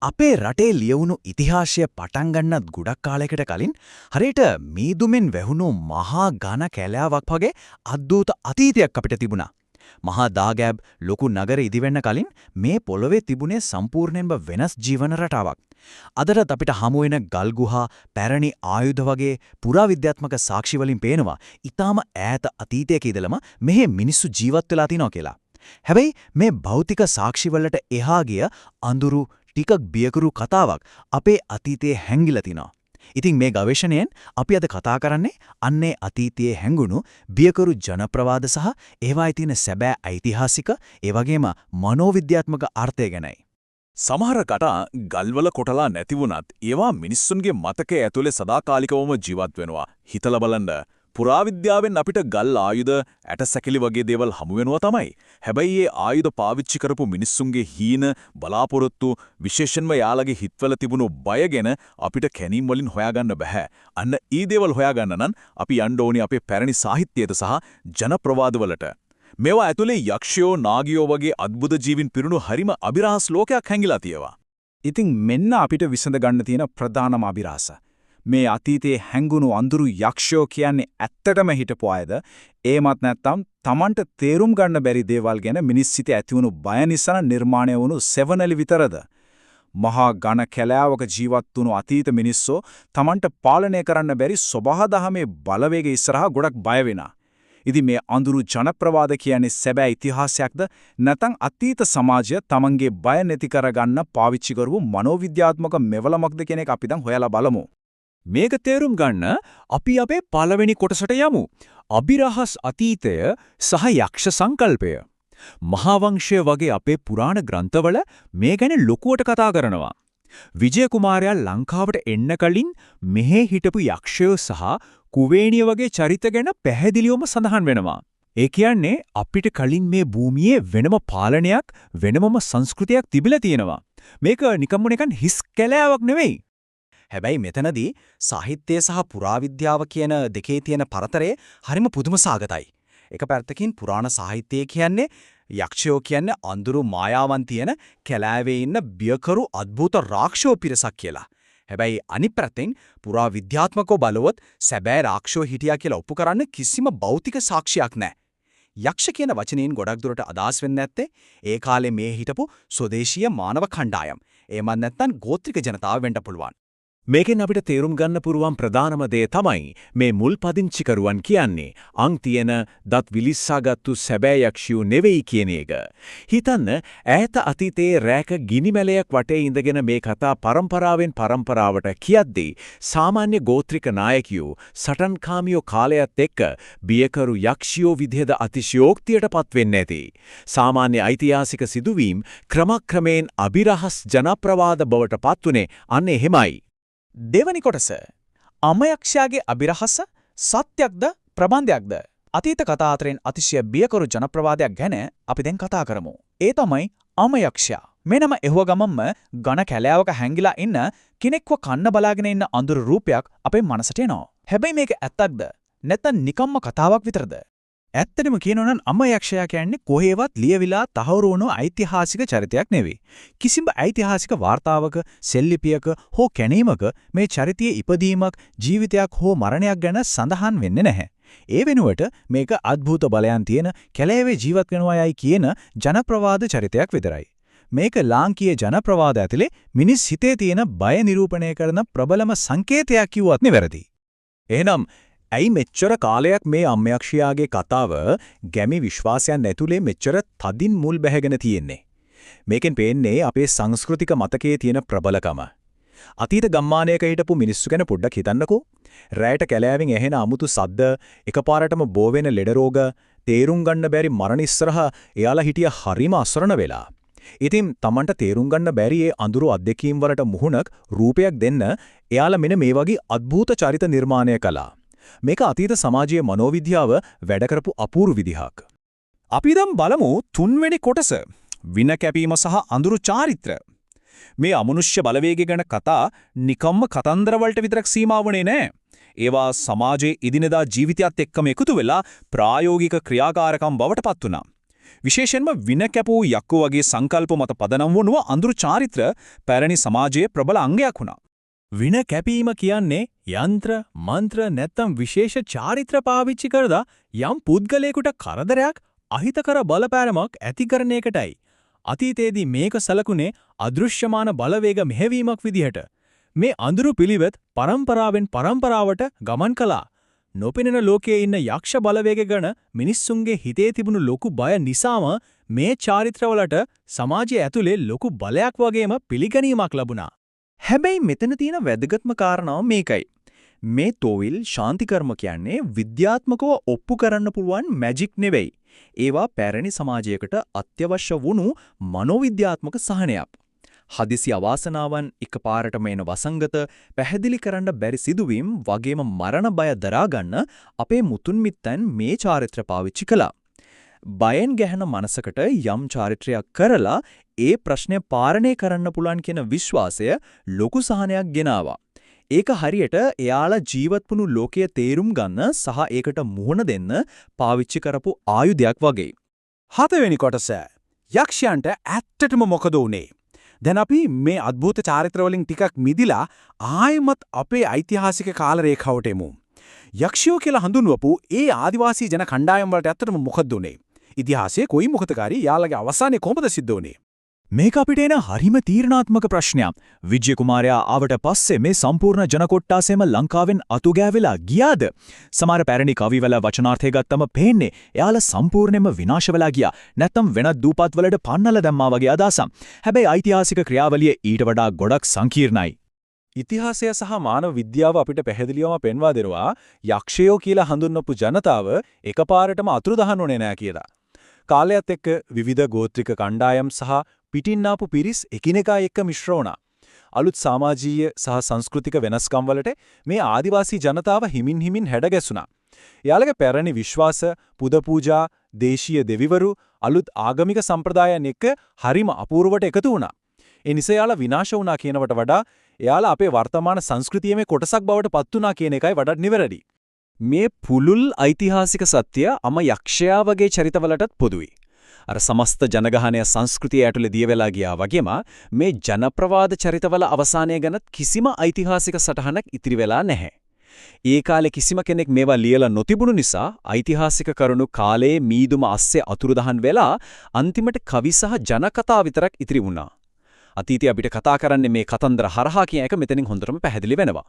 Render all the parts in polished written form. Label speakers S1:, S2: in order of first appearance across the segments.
S1: අපේ රටේ ලියවුණු ඉතිහාසය පටන් ගන්නත් ගොඩක් කාලයකට කලින් හරියට මීදුමෙන් වැහුණු මහා ඝන කැලෑවක් වගේ අද්භූත අතීතයක් අපිට තිබුණා. මහා දාගැබ් ලොකු නගර ඉදිවෙන්න කලින් මේ පොළොවේ තිබුණේ සම්පූර්ණයෙන්ම වෙනස් ජීවන රටාවක්. අදටත් අපිට හමු වෙන ගල් ගුහා, පැරණි ආයුධ වගේ පුරාවිද්‍යාත්මක සාක්ෂි වලින් පේනවා ඊටාම ඈත අතීතයක ඉඳලම මෙහි මිනිස්සු ජීවත් වෙලා තිනවා කියලා. හැබැයි මේ භෞතික සාක්ෂි වලට එහා ගිය අඳුරු ටිකක් බියකරු කතාවක් අපේ අතීතයේ හැංගිලා තිනවා. ඉතින් මේ ගවේෂණයෙන් අපි අද කතා කරන්නේ අන්නේ අතීතයේ හැංගුණු බියකරු ජනප්‍රවාද සහ ඒවායේ තියෙන සැබෑ ඓතිහාසික ඒ වගේම මනෝවිද්‍යාත්මක අර්ථය ගැනයි.
S2: සමහර කටා ගල්වල කොටලා නැති වුණත් ඒවා මිනිස්සුන්ගේ මතකයේ ඇතුලේ සදාකාලිකවම ජීවත් වෙනවා. හිතලා බලන්න. පුරාවිද්‍යාවෙන් අපිට ගල් ආයුධ, ඇටසැකිලි වගේ දේවල් හමු වෙනවා තමයි. හැබැයි මේ ආයුධ පාවිච්චි කරපු මිනිස්සුන්ගේ හීන, බලාපොරොත්තු, විශේෂයෙන්ම යාළගේ හිතවල තිබුණු බය ගැන අපිට කැණීම් වලින් හොයාගන්න බෑ. අන්න ඊ දේවල් හොයාගන්න නම් අපි යන්න ඕනි අපේ පැරණි සාහිත්‍යයට සහ ජනප්‍රවාදවලට. මේවා ඇතුලේ යක්ෂයෝ, නාගයෝ වගේ අద్భుත ජීවින් පිරුණු හරිම අභිරහස් ලෝකයක් හැංගිලා තියෙනවා.
S3: ඉතින් මෙන්න අපිට විසඳ ගන්න තියෙන ප්‍රධානම අභිරහස. මේ අතීතයේ හැංගුණු අඳුරු යක්ෂයෝ කියන්නේ ඇත්තටම හිටපු අයද? එහෙමත් නැත්නම් Tamanට තේරුම් ගන්න බැරි දේවල් ගැන මිනිස් සිතේ ඇතිවුණු බය නිසා නිර්මාණය වුණු සෙවණලි විතරද? මහා ඝන කැලෑවක ජීවත් වුණු අතීත මිනිස්සෝ Tamanට පාලනය කරන්න බැරි සබහාදහමේ බලවේග ඉස්සරහා ගොඩක් බය වෙනා. ඉතින් මේ අඳුරු ජනප්‍රවාද කියන්නේ සැබෑ ඉතිහාසයක්ද නැත්නම් අතීත සමාජය Tamanගේ බය නැති කරගන්න පාවිච්චි කරපු මනෝවිද්‍යාත්මක මෙවලමක්ද කියන එක අපි දැන් හොයලා බලමු.
S2: මේක තේරුම් ගන්න අපි අපේ පළවෙනි කොටසට යමු. අභිරහස් අතීතය සහ යක්ෂ සංකල්පය. මහාවංශය වගේ අපේ පුරාණ ග්‍රන්ථවල මේ ගැන ලොකුවට කතා කරනවා. විජය කුමාරයා ලංකාවට එන්න කලින් මෙහි හිටපු යක්ෂයෝ සහ කුවේණිය වගේ චරිත ගැන පැහැදිලිවම සඳහන් වෙනවා. ඒ කියන්නේ අපිට කලින් මේ භූමියේ වෙනම පාලනයක්, වෙනමම සංස්කෘතියක් තිබිලා තියෙනවා. මේක නිකම්ම නිකන් හිස් කැලෑවක් නෙවෙයි.
S1: හැබැයි මෙතනදී සාහිත්‍යය සහ පුරාවිද්‍යාව කියන දෙකේ තියෙන පරතරය හරිම පුදුම සාගතයි. එක පැත්තකින් පුරාණ සාහිත්‍යය කියන්නේ යක්ෂයෝ කියන්නේ අඳුරු මායාවන් තියෙන කැලෑවේ ඉන්න බියකරු අద్భుත රාක්ෂසෝ පිරිසක් කියලා. හැබැයි අනිත් පැත්තෙන් පුරාවිද්‍යාත්මකව බලවොත් සැබෑ රාක්ෂසෝ හිටියා කියලා ඔප්පු කරන්න කිසිම භෞතික සාක්ෂියක් නැහැ. යක්ෂ කියන වචනයෙන් ගොඩක් දුරට අදහස් වෙන්නේ නැත්තේ ඒ කාලේ මේ හිටපු ස්වදේශීය මානව කණ්ඩායම්. එහෙමත් නැත්නම් ගෝත්‍රික ජනතාව වෙන්න පුළුවන්.
S2: මේකෙන් අපිට තේරුම් ගන්න පුරුවන් ප්‍රධානම දේ තමයි මේ මුල් පදිංචිකරුවන් කියන්නේ අං තියෙන දත් විලිස්සාගත්තු සැබෑ යක්ෂයෝ නෙවෙයි කියන එක. හිතන්න ඈත අතීතයේ රැක ගිනිමැලයක් වටේ ඉඳගෙන මේ කතා පරම්පරාවෙන් පරම්පරාවට කියද්දී සාමාන්‍ය ගෝත්‍රික නායකයෝ සටන්කාමියෝ කාලයත් එක්ක බියකරු යක්ෂයෝ විදිහට අතිශයෝක්තියටපත් වෙන්නේ නැති. සාමාන්‍ය ඓතිහාසික සිදුවීම් ක්‍රමක්‍රමයෙන් අභිරහස් ජනප්‍රවාද බවට පත්ුනේ අන්න එහෙමයි.
S3: දෙවනි කොටස අමයක්ෂයාගේ අභිරහස සත්‍යක්ද ප්‍රබන්ධයක්ද? අතීත කතා අතරින් අතිශය බියකරු ජනප්‍රවාදයක් ගැන අපි දැන් කතා කරමු. ඒ තමයි අමයක්ෂයා. මෙනම එහුව ගමම්ම ඝන කැලෑවක හැංගිලා ඉන්න කෙනෙක්ව කන්න බලාගෙන ඉන්න අඳුරු රූපයක් අපේ මනසට එනවා. හැබැයි මේක ඇත්තක්ද? නැත්නම් නිකම්ම කතාවක් විතරද? ඇත්තටම කියනවා නම් අමයක්ෂයා කියන්නේ කොහේවත් ලියවිලා තහවුරු වුණු ඓතිහාසික චරිතයක් නෙවෙයි. කිසිම ඓතිහාසික වාර්තාවක, සෙල්ලිපියක හෝ කැණීමක මේ චරිතයේ ඉපදීමක්, ජීවිතයක් හෝ මරණයක් ගැන සඳහන් වෙන්නේ නැහැ. ඒ වෙනුවට මේක අద్భుත බලයන් තියෙන කැලෑවේ ජීවත් වෙනවායයි කියන ජනප්‍රවාද චරිතයක් විතරයි. මේක ලාංකීය ජනප්‍රවාද ඇතුලේ මිනිස් හිතේ තියෙන බය නිරූපණය කරන ප්‍රබලම සංකේතයක් කිව්වත් නෙවෙරදි.
S2: එහෙනම් ඇයි මෙච්චර කාලයක් මේ අම්මයක්ෂයාගේ කතාව ගැමි විශ්වාසයන් ඇතුලේ මෙච්චර තදින් මුල් බැහැගෙන තියෙන්නේ? මේකෙන් පේන්නේ අපේ සංස්කෘතික මතකයේ තියෙන ප්‍රබලකම. අතීත ගම්මානයක හිටපු මිනිස්සු ගැන පොඩ්ඩක් හිතන්නකෝ. රැයට කැලෑවෙන් ඇහෙන අමුතු සද්ද, එකපාරටම බෝ වෙන ලෙඩ රෝග, තේරුම් ගන්න බැරි මරණ ඉස්සරහා එයාලා හිටිය හරිම අසරණ වෙලා. ඉතින් Tamanට තේරුම් ගන්න බැරි ඒ අඳුරු අත්දැකීම් වලට මුහුණක් රූපයක් දෙන්න එයාලා මෙන්න මේ වගේ අద్భుත චරිත නිර්මාණය කළා. මේක අතීත සමාජයේ මනෝවිද්‍යාව වැඩ කරපු අපූර්ව විදිහක්.
S3: අපි දැන් බලමු තුන්වෙනි කොටස. වින කැපීම සහ අඳුරු චාරිත්‍ර. මේ අමනුෂ්‍ය බලවේගය ගැන කතා නිකම්ම කතන්දර වලට විතරක් සීමා වුණේ නැහැ. ඒවා සමාජයේ ඉදිනදා ජීවිතයත් එක්කම එකතු වෙලා ප්‍රායෝගික ක්‍රියාකාරකම් බවට පත් වුණා.
S2: විශේෂයෙන්ම වින කැපූ යක්කෝ වගේ සංකල්ප මත පදනම් වුණව අඳුරු චාරිත්‍ර පැරණි සමාජයේ ප්‍රබල අංගයක් වුණා. වින කැපීම කියන්නේ යන්ත්‍ර, මන්ත්‍ර නැත්නම් විශේෂ චාරිත්‍ර පාවිච්චි කරලා යම් පුද්ගලයෙකුට කරදරයක්, අහිතකර බලපෑමක් ඇති කරන එකටයි. අතීතයේදී මේක සැලකුණේ අදෘශ්‍යමාන බලවේග මෙහෙවීමක් විදිහට. මේ අඳුරු පිළිවෙත් පරම්පරාවෙන් පරම්පරාවට ගමන් කළා. නොපෙනෙන ලෝකයේ ඉන්න යක්ෂ බලවේග ගැන මිනිස්සුන්ගේ හිතේ තිබුණු ලොකු බය නිසාම මේ චාරිත්‍රවලට සමාජය ඇතුලේ ලොකු බලයක් වගේම පිළිගැනීමක් ලැබුණා.
S1: හැබැයි මෙතන තියෙන වැදගත්ම කාරණාව මේකයි. මේ තොවිල් ශාන්තිකර්ම කියන්නේ විද්‍යාත්මකව ඔප්පු කරන්න පුළුවන් මැජික් නෙවෙයි. ඒවා පැරණි සමාජයකට අත්‍යවශ්‍ය වුණු මනෝවිද්‍යාත්මක සහනයක්. හදිසි අවාසනාවන් එකපාරටම එන වසංගත පැහැදිලි කරන්න බැරි සිදුවීම් වගේම මරණ බය දරා ගන්න අපේ මුතුන් මිත්තන් මේ චාරිත්‍ර පාවිච්චි කළා. බයෙන් ගැහෙන මනසකට යම් චාරිත්‍රයක් කරලා ඒ ප්‍රශ්නය පාලනය කරන්න පුළුවන් කියන විශ්වාසය ලොකු සහනයක් ගෙනාවා. ඒක හරියට එයාලා ජීවත් වුණු ලෝකයේ තේරුම් ගන්න සහ ඒකට මුහුණ දෙන්න පාවිච්චි කරපු ආයුධයක් වගේ.
S3: 7 වෙනි කොටස යක්ෂයන්ට ඇත්තටම මොකද වුනේ? දැන් අපි මේ අద్భుත චාරිත්‍ර වලින් ටිකක් මිදිලා ආයමත් අපේ ඓතිහාසික කාල රේඛාවට එමු. යක්ෂයෝ කියලා හඳුන්වපු ඒ ආදිවාසී ජන කණ්ඩායම් වලට ඇත්තටම මොකද උනේ? ඉතිහාසයේ කොයි මොකටකාරී යාළගේ අවසානයේ කොහොමද සිද්ධ වුනේ?
S2: මේක අපිට එන හරිම තීරණාත්මක ප්‍රශ්නයක්. විජය කුමාරයා ආවට පස්සේ මේ සම්පූර්ණ ජන කොට්ටාසෙම ලංකාවෙන් අතුගෑවිලා ගියාද? සමහර පැරණි කවිවල වචනාර්ථය ගත්තම පේන්නේ එයාලා සම්පූර්ණයෙන්ම විනාශ වෙලා ගියා. නැත්තම් වෙනත් දූපත් වලට පන්නලා දැම්මා වගේ අදහසක්. හැබැයි ඓතිහාසික ක්‍රියාවලිය ඊට වඩා ගොඩක් සංකීර්ණයි.
S3: ඉතිහාසය සහ මානව විද්‍යාව අපිට පැහැදිලිවම පෙන්වා දෙනවා යක්ෂයෝ කියලා හඳුන්වපු ජනතාව එකපාරටම අතුරුදහන් වුණේ නැහැ කියලා. කාලයත් එක්ක විවිධ ගෝත්‍රික කණ්ඩායම් සහ පිටින් ආපු පිරිස් එකිනෙකා එක්ක මිශ්‍ර වුණා. අලුත් සමාජීය සහ සංස්කෘතික වෙනස්කම් වලට මේ ආදිවාසී ජනතාව හිමින් හැඩ ගැසුණා. යාළගේ පැරණි විශ්වාස, පුද පූජා, දේශීය දෙවිවරු, අලුත් ආගමික සම්ප්‍රදායන් එක්ක හරිම අපූර්වට එකතු වුණා. ඒ නිසා යාළා විනාශ වුණා කියනවට වඩා එයාලා අපේ වර්තමාන සංස්කෘතියේ කොටසක් බවට පත් වුණා කියන එකයි වඩාත් නිවැරදි.
S2: මේ පුලුල් ඓතිහාසික සත්‍ය යක්ෂයා වගේ චරිතවලටත් පොදුයි. අර සමස්ත ජනගහනය සංස්කෘතිය ඇතුලේ දිය වෙලා ගියා වගේම මේ ජනප්‍රවාද චරිතවල අවසානය ගැනත් කිසිම ඓතිහාසික සටහනක් ඉතිරි වෙලා නැහැ. ඒ කාලේ කිසිම කෙනෙක් මේවා ලියලා නොතිබුණු නිසා ඓතිහාසික කරුණු කාලයේ මීදුම අස්සේ අතුරුදහන් වෙලා අන්තිමට කවි සහ ජනකතා විතරක් ඉතිරි වුණා. අතීතය අපිට කතා කරන්නේ මේ කතන්දර හරහා කියන එක මෙතනින් හොඳටම පැහැදිලි වෙනවා.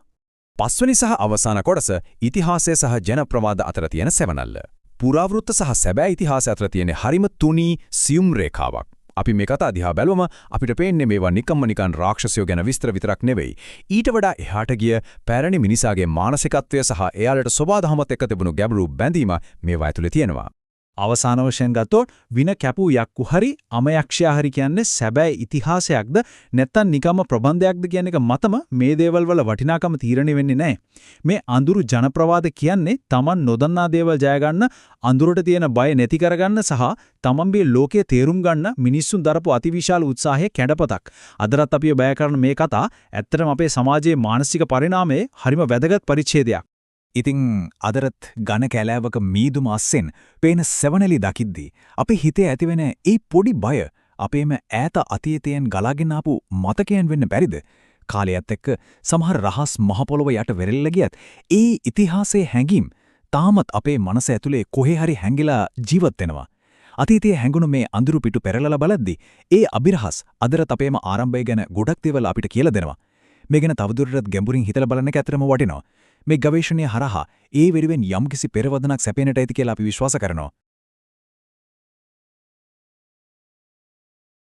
S2: පස්වෙනි සහ අවසාන කොටස ඉතිහාසය සහ ජනප්‍රවාද අතර තියෙන සෙවණල්ල. පුරාවෘත්ත සහ සැබෑ ඉතිහාසය අතර තියෙන හරිම තුනී සියුම් රේඛාවක්. අපි මේ කතා දිහා බැලුවම අපිට පේන්නේ මේවා නිකන් රාක්ෂසයෝ ගැන විස්තර විතරක් නෙවෙයි. ඊට වඩා එහාට ගිය පැරණි මිනිසාගේ මානසිකත්වය සහ එයාලට සබාධමත් එක්ක තිබුණු ගැඹුරු බැඳීම මේවා ඇතුලේ තියෙනවා.
S3: අවසාන වශයෙන් ගත්තොත් වින කැපූ යක්කු හරි අමයක්ෂයා හරි කියන්නේ සැබෑ ඉතිහාසයක්ද නැත්නම් නිකම්ම ප්‍රබන්ධයක්ද කියන එක මතම මේ දේවල් වල වටිනාකම තීරණය වෙන්නේ නැහැ. මේ අඳුරු ජනප්‍රවාද කියන්නේ Taman නොදන්නා දේවල් ජය ගන්න, අඳුරට තියෙන බය නැති කරගන්න සහ තමන්ගේ ලෝකයේ තේරුම් ගන්න මිනිස්සුන් දරපු අතිවිශාල උත්සාහයේ කැඩපතක්. අදටත් අපි බය කරන මේ කතා ඇත්තටම අපේ සමාජයේ මානසික පරිණාමයේ හරිම වැදගත් පරිච්ඡේදයක්.
S2: ඉතින් අදරත් ඝන කැලෑවක මීදුම අස්සෙන් පේන සෙවණලි දකිද්දී අපේ හිතේ ඇතිවෙන ඒ පොඩි බය අපේම ඈත අතීතයෙන් ගලාගෙන ආපු මතකයන් වෙන්න බැරිද? කාලයත් එක්ක සමහර රහස් මහ පොළොව යට වෙරෙල්ල ගියත් ඒ ඉතිහාසයේ හැඟීම් තාමත් අපේ මනස ඇතුලේ කොහේ හරි හැංගිලා ජීවත් වෙනවා. අතීතයේ හැඟුණු මේ අඳුරු පිටු පෙරලලා බලද්දී ඒ අභිරහස් අදරත් අපේම ආරම්භය ගැන ගොඩක් දේවල් අපිට කියලා දෙනවා. මේ ගැන තවදුරටත් ගැඹුරින් හිතලා බලන්න එක ඇත්තටම වටිනවා. මේ ගවේෂණය හරහා ඒ වෙනුවෙන් යම්කිසි පෙරවදනක් සැපේනට ඇති කියලා අපි විශ්වාස කරනවා.